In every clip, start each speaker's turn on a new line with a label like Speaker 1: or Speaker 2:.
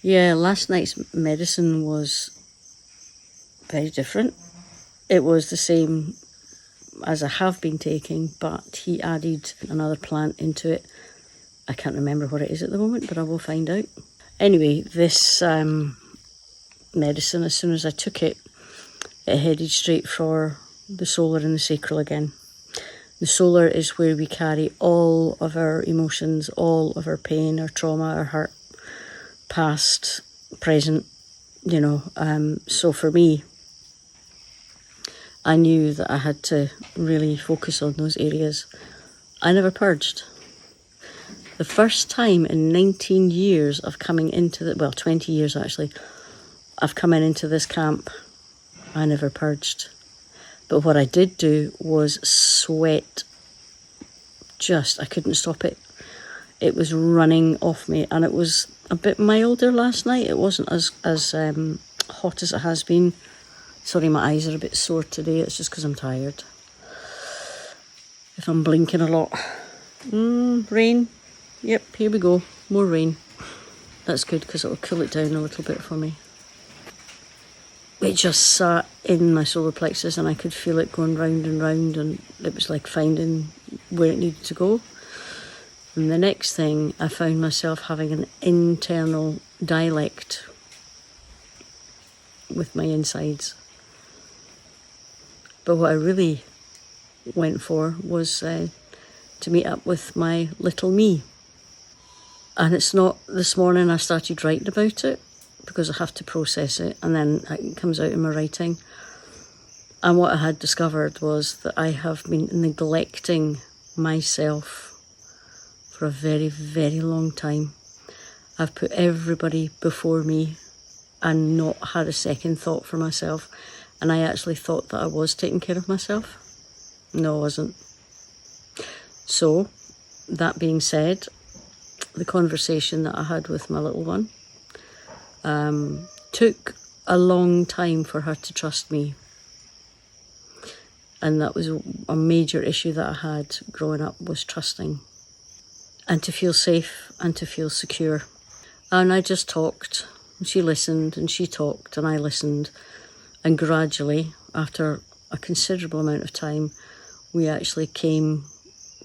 Speaker 1: Yeah, last night's medicine was very different. It was the same as I have been taking, but he added another plant into it. I can't remember what it is at the moment, but I will find out. Anyway, this medicine, as soon as I took it, it headed straight for the solar and the sacral again. The solar is where we carry all of our emotions, all of our pain, our trauma, our hurt, past, present, So for me, I knew that I had to really focus on those areas. I never purged. The first time in 19 years of coming into 20 years actually, of coming into this camp, I never purged. But what I did do was sweat. I couldn't stop it. It was running off me, and it was a bit milder last night. It wasn't as hot as it has been. Sorry, my eyes are a bit sore today. It's just because I'm tired. If I'm blinking a lot. Rain. Yep, here we go. More rain. That's good because it'll cool it down a little bit for me. It just sat in my solar plexus and I could feel it going round and round, and it was like finding where it needed to go. And the next thing, I found myself having an internal dialect with my insides. But what I really went for was to meet up with my little me. And it's not this morning I started writing about it, because I have to process it, and then it comes out in my writing. And what I had discovered was that I have been neglecting myself for a very, very long time. I've put everybody before me and not had a second thought for myself. And I actually thought that I was taking care of myself. No, I wasn't. So, that being said, the conversation that I had with my little one, took a long time for her to trust me. And that was a major issue that I had growing up, was trusting. And to feel safe and to feel secure. And I just talked, and she listened, and she talked, and I listened. And gradually, after a considerable amount of time, we actually came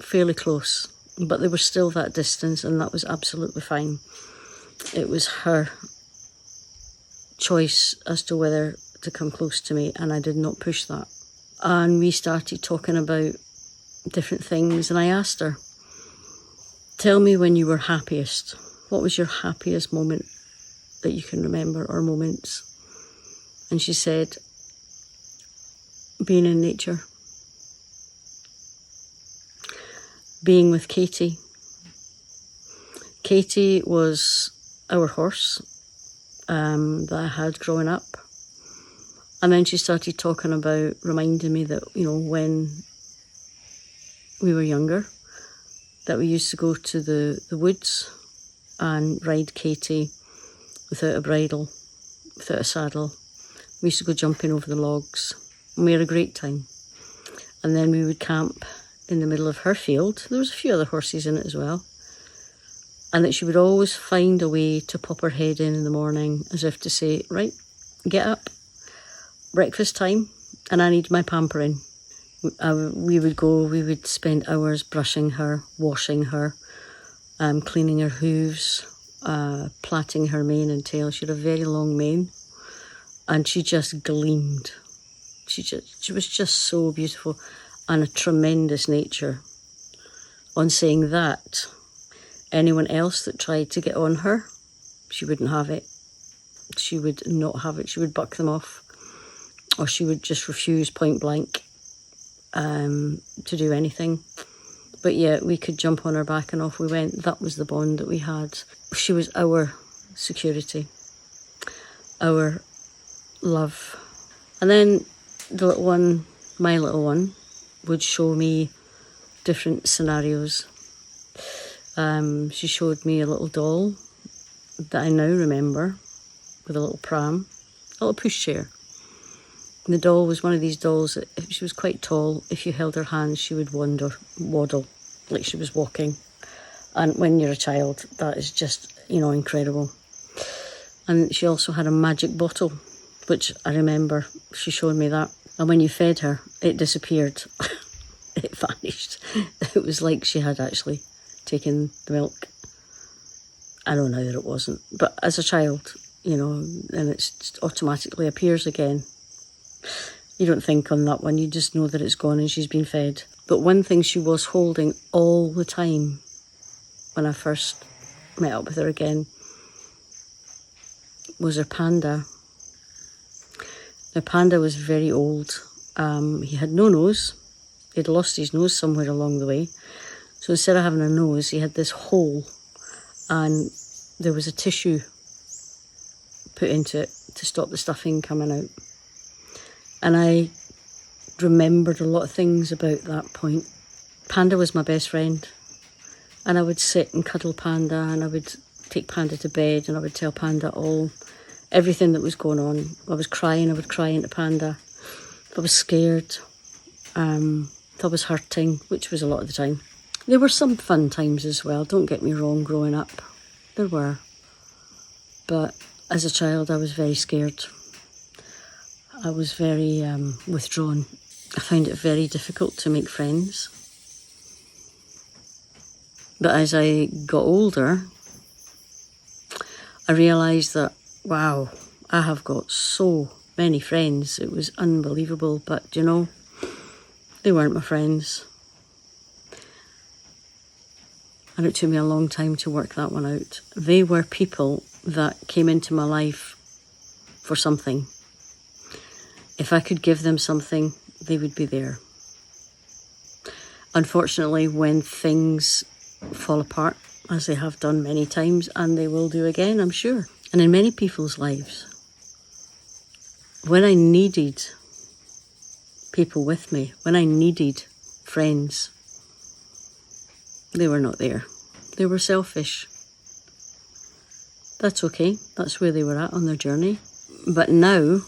Speaker 1: fairly close. But there was still that distance, and that was absolutely fine. It was her choice as to whether to come close to me, and I did not push that. And we started talking about different things, and I asked her, tell me when you were happiest. What was your happiest moment that you can remember, or moments? And she said, being in nature. Being with Katie. Katie was our horse that I had growing up. And then she started talking about, reminding me that, when we were younger, that we used to go to the woods and ride Katie without a bridle, without a saddle. We used to go jumping over the logs, and we had a great time. And then we would camp in the middle of her field. There was a few other horses in it as well. And that she would always find a way to pop her head in the morning, as if to say, right, get up, breakfast time, and I need my pampering. We would spend hours brushing her, washing her, cleaning her hooves, plaiting her mane and tail. She had a very long mane, and she just gleamed. She was just so beautiful, and a tremendous nature. On saying that, anyone else that tried to get on her, she wouldn't have it. She would not have it. She would buck them off, or she would just refuse point blank to do anything. But yeah, we could jump on her back and off we went. That was the bond that we had. She was our security, our love. And then the little one, my little one, would show me different scenarios. She showed me a little doll that I now remember, with a little pram, a little pushchair. And the doll was one of these dolls that, if she was quite tall, if you held her hand, she would waddle, like she was walking. And when you're a child, that is just, incredible. And she also had a magic bottle, which I remember she showed me that. And when you fed her, it disappeared. It vanished. It was like she had actually taken the milk. I know now that it wasn't. But as a child, you know, and it automatically appears again. You don't think on that one, you just know that it's gone and she's been fed. But one thing she was holding all the time when I first met up with her again was her panda. Now, Panda was very old. He had no nose. He'd lost his nose somewhere along the way. So instead of having a nose, he had this hole, and there was a tissue put into it to stop the stuffing coming out. And I remembered a lot of things about that point. Panda was my best friend. And I would sit and cuddle Panda, and I would take Panda to bed, and I would tell Panda everything that was going on. I was crying, I would cry into Panda. If I was scared, if I was hurting, which was a lot of the time. There were some fun times as well, don't get me wrong, growing up. There were. But as a child, I was very scared. I was very withdrawn. I found it very difficult to make friends. But as I got older, I realised that, wow, I have got so many friends. It was unbelievable, but you know, they weren't my friends. And it took me a long time to work that one out. They were people that came into my life for something. If I could give them something, they would be there. Unfortunately, when things fall apart, as they have done many times, and they will do again, I'm sure, and in many people's lives, when I needed people with me, when I needed friends, they were not there. They were selfish. That's okay. That's where they were at on their journey. But now,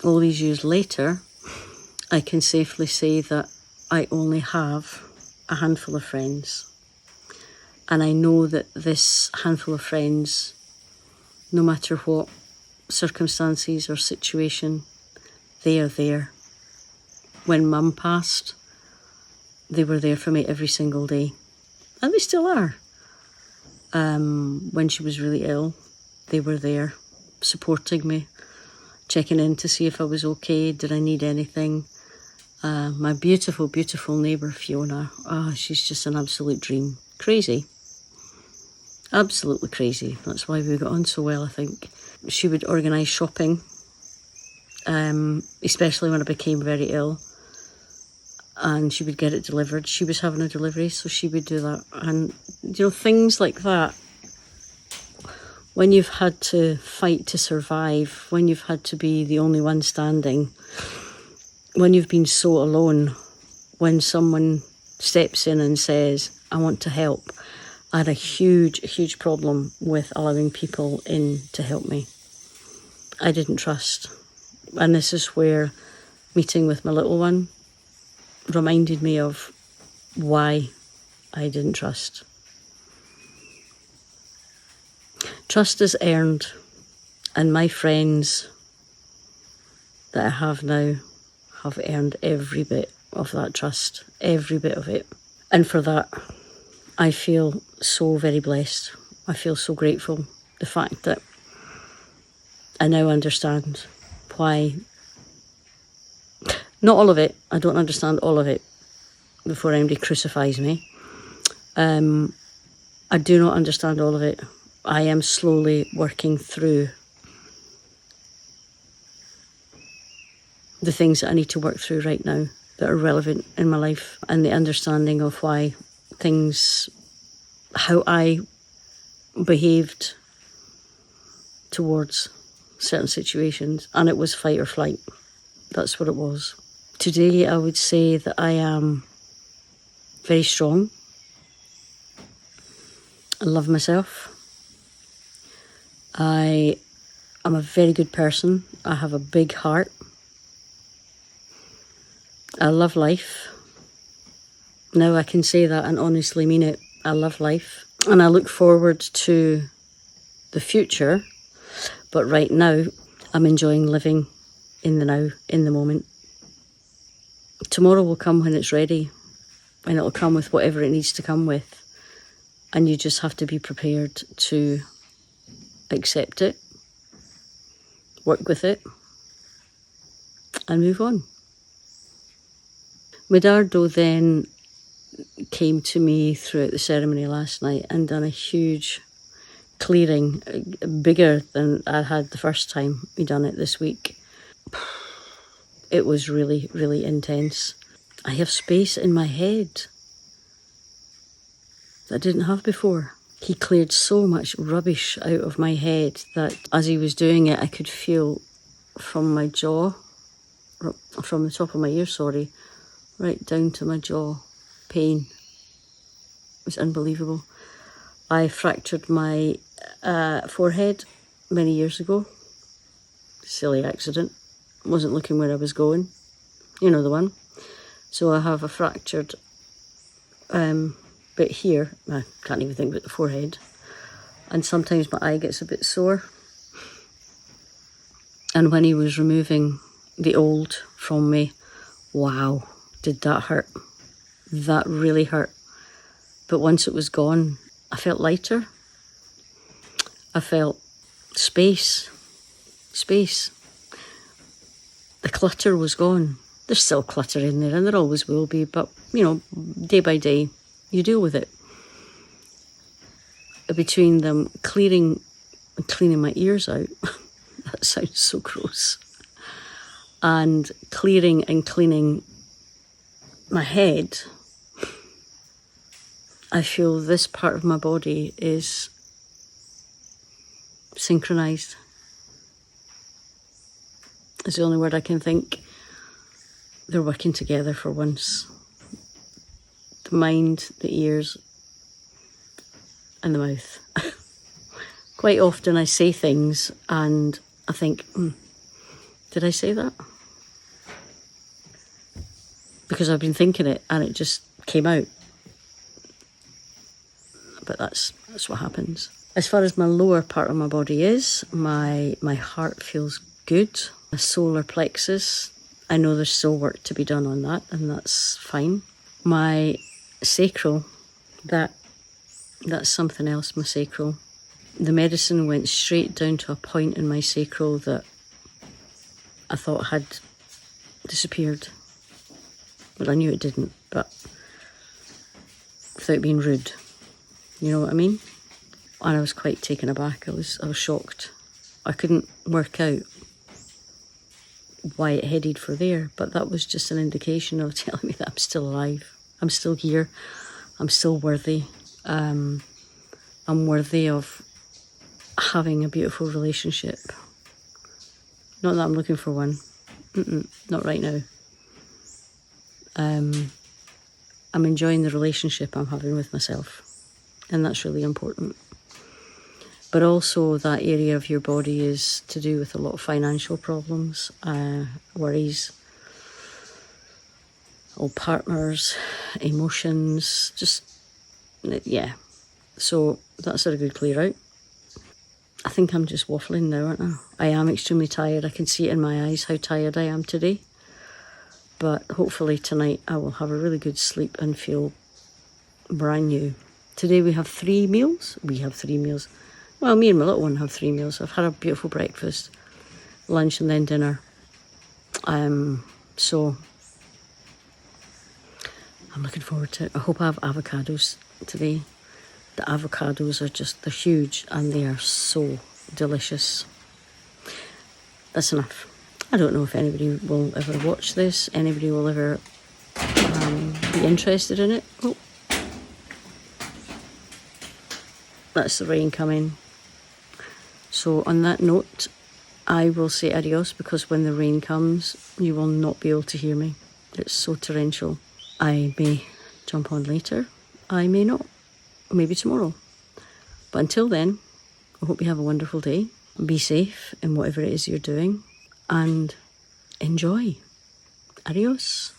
Speaker 1: all these years later, I can safely say that I only have a handful of friends. And I know that this handful of friends, no matter what circumstances or situation, they are there. When Mum passed, they were there for me every single day. And they still are. When she was really ill, they were there, supporting me, checking in to see if I was okay, did I need anything. My beautiful, beautiful neighbour, Fiona, she's just an absolute dream. Crazy. Absolutely crazy. That's why we got on so well, I think. She would organise shopping, especially when I became very ill. And she would get it delivered. She was having a delivery, so she would do that. And, you know, things like that. When you've had to fight to survive, when you've had to be the only one standing, when you've been so alone, when someone steps in and says, I want to help, I had a huge, huge problem with allowing people in to help me. I didn't trust. And this is where meeting with my little one reminded me of why I didn't trust. Trust is earned, and my friends that I have now have earned every bit of that trust, every bit of it. And for that, I feel so very blessed. I feel so grateful. The fact that I now understand why. Not all of it. I don't understand all of it before anybody crucifies me. I do not understand all of it. I am slowly working through the things that I need to work through right now that are relevant in my life, and the understanding of why things, how I behaved towards certain situations, and it was fight or flight. That's what it was. Today, I would say that I am very strong. I love myself. I am a very good person. I have a big heart. I love life. Now I can say that and honestly mean it. I love life. And I look forward to the future But right now, I'm enjoying living in the now, in the moment. Tomorrow will come when it's ready, and it'll come with whatever it needs to come with. And you just have to be prepared to accept it, work with it, and move on. Medardo then came to me throughout the ceremony last night and done a huge clearing, bigger than I had the first time we done it this week. It was really, really intense. I have space in my head that I didn't have before. He cleared so much rubbish out of my head that as he was doing it, I could feel from my jaw, from the top of my ear, right down to my jaw, pain. It was unbelievable. I fractured my forehead many years ago. Silly accident. Wasn't looking where I was going. You know the one. So I have a fractured bit here. I can't even think about the forehead. And sometimes my eye gets a bit sore. And when he was removing the old from me, wow, did that hurt. That really hurt. But once it was gone, I felt lighter. I felt space. The clutter was gone. There's still clutter in there, and there always will be, but, you know, day by day, you deal with it. Between them cleaning my ears out, that sounds so gross, and clearing and cleaning my head, I feel this part of my body is synchronised. It's the only word I can think. They're working together for once. The mind, the ears, and the mouth. Quite often I say things and I think, did I say that? Because I've been thinking it and it just came out. But that's what happens. As far as my lower part of my body is, my heart feels good. My solar plexus, I know there's still work to be done on that, and that's fine. My sacral, that's something else, my sacral. The medicine went straight down to a point in my sacral that I thought had disappeared. Well, I knew it didn't, but without being rude. You know what I mean? And I was quite taken aback. I was shocked. I couldn't work out why it headed for there, but that was just an indication of telling me that I'm still alive. I'm still here. I'm still worthy. I'm worthy of having a beautiful relationship. Not that I'm looking for one. Not right now. I'm enjoying the relationship I'm having with myself, and that's really important. But also that area of your body is to do with a lot of financial problems, worries, old partners, emotions, just, yeah. So that's a good clear out. I think I'm just waffling now, aren't I? I am extremely tired. I can see it in my eyes how tired I am today. But hopefully tonight I will have a really good sleep and feel brand new. Today we have 3 meals. We have 3 meals. Well, me and my little one have 3 meals. I've had a beautiful breakfast, lunch and then dinner. So I'm looking forward to it. I hope I have avocados today. The avocados are they're huge and they are so delicious. That's enough. I don't know if anybody will ever watch this, anybody will ever be interested in it. Oh, that's the rain coming. So on that note, I will say adios, because when the rain comes, you will not be able to hear me. It's so torrential. I may jump on later. I may not. Maybe tomorrow. But until then, I hope you have a wonderful day. Be safe in whatever it is you're doing. And enjoy. Adios.